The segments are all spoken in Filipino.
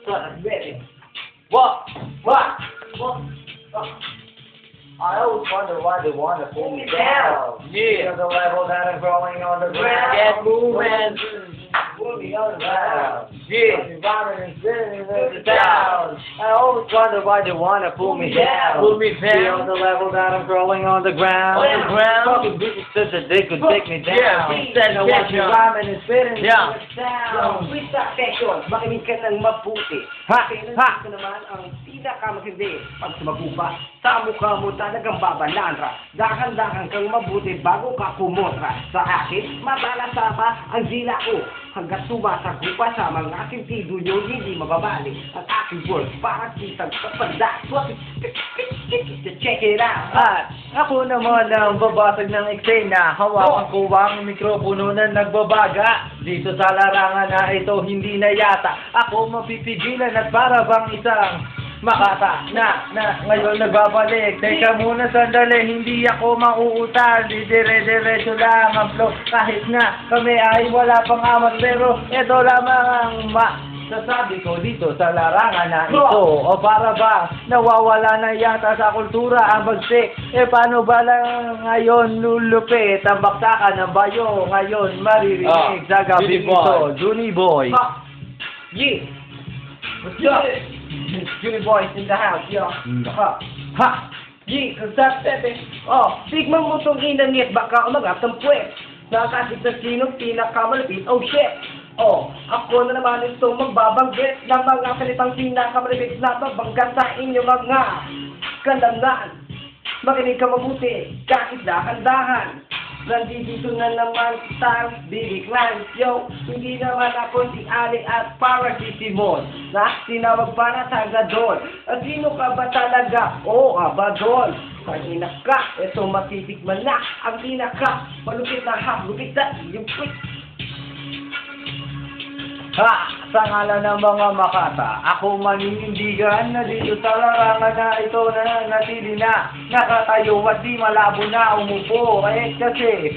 Ready. What? What? I always wonder why they want to pull me down. Yeah. To the level that I'm growing on the ground. Get moving. Pull me on the ground. Yeah. Environment is spinning me down. I always wonder why they want to pull me down. Pull me On down. the level that I'm growing on the ground. On the ground. Fucking bitches said that they could take me down. Yeah, we said Now that, watch the environment is spinning me Yeah. down. Freestyle session, makinig ka ng mabuti. Ha! Kailan Ha! ka naman ang pinakamatindi. Pag sumagupa, sa mukha mo talagang babalandra. Dahan-dahan kang mabuti bago ka kumontra. Sa akin, matalasama ang dila ko. Hanggat sumasagupa sa mga sentido nyo, hindi mababali. Ang aking words para kitang kapandas. Check it out. At ako naman ang babasag ng eksena. Hawakan ko ang mikropono na nagbabaga. Dito sa larangan na ito hindi na yata ako mapipigilan at para bang isang makata na ngayon nagbabalik. Teka muna sandali, hindi ako mauutal. Di dire-diretso lang ang flow. Kahit na kami ay wala pang amat, pero ito lamang ang sasabi ko dito sa larangan na ito. O para ba nawawala na yata sa kultura ang bagsik? Paano ba lang ngayon lulupit ang baksakan ng bayo? Ngayon maririnig sa gabi Juni Boy. ito. Juni Boy. Ha! Yeah! What's up? Juni Boys in the house, yo. Ha! Ha! Yeah, kasat tete. Oh, tigman mo tong inangit, baka umagat ang puwet. Nakasig sa sinong pinakamalapit, oh shit! Oh, ako na naman ito magbabanggit ng mga salitang pinakamalapit na babangga sa inyong mga kalangan. Makinig ka mabuti, kahit dahan-dahan. Nandito na naman sa Big Clan, yo. Hindi naman ako si Ali at para si Simon na tinawag para sa gadol. At sino ka ba talaga? Oo, abadol. Kanina ka, eto matitikman na ang pinaka malupit na haplupit na yung quick. Ha! Sa ngalan ng mga makata, ako maninindigan na dito sa larangan na ito na natili na nakatayo at di malabo na umupo. Kasi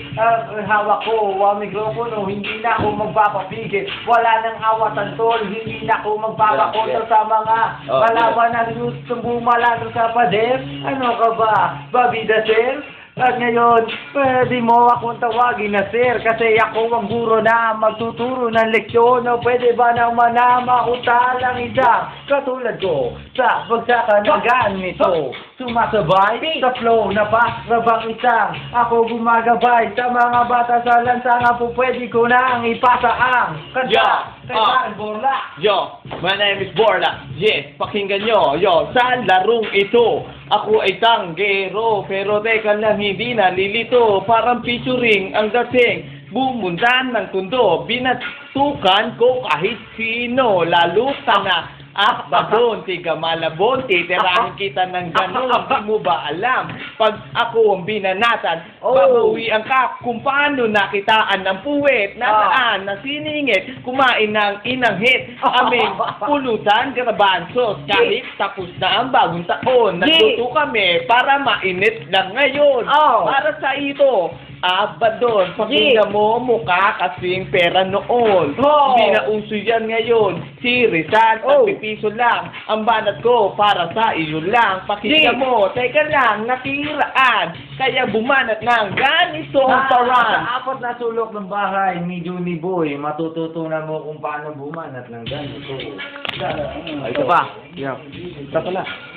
hawak ko ang mikropono, hindi na ako magpapapigil. Wala nang awatan tol, hindi na ako magpapakontra sa mga kalaban na gustong bumalado sa pader. Ano ka ba? Babida sir? At ngayon, pwede mo akong tawagin na sir kasi ako ang guro na magtuturo ng leksyon. O pwede ba naman na mautalang isa katulad ko sa bagsakan ng ganito? Sumasabay sa flow na parabang isang ako gumagabay sa mga bata sa lansangan po pwede ko nang ipasa ang kanta kay Maring Borla. Yo, my name is Borla. Yes, pakinggan nyo. Yo, sa larong ito, ako ay tanggero. Pero teka lang, hindi nalilito. Parang featuring ang dating. Bumuntan ng tundo. Binatukan ko kahit sino. Lalo ka na. Doon, tiga malabon, titirahin kita ng gano'n, di mo ba alam? Pag ako ang binanatan, babawian ka kung paano nakitaan ng puwet, nasaan, nasiningit, kumain ng inanghit, aming pulutan, garabansos, kahit tapos na ang bagong taon, nagluto kami para mainit lang ngayon, para sa ito. Doon, pakinggan mo mukha kasing pera noon. Hindi na uso yan ngayon. Si Rizal, piso lang. Ang banat ko para sa iyo lang. Pakinggan mo, teka lang, natiraan. Kaya bumanat ng ganito ang paran. Sa apat na sulok ng bahay ni Juni Boy, matututunan mo kung paano bumanat ng ganito. Ito pa. Yeah. Ito pala.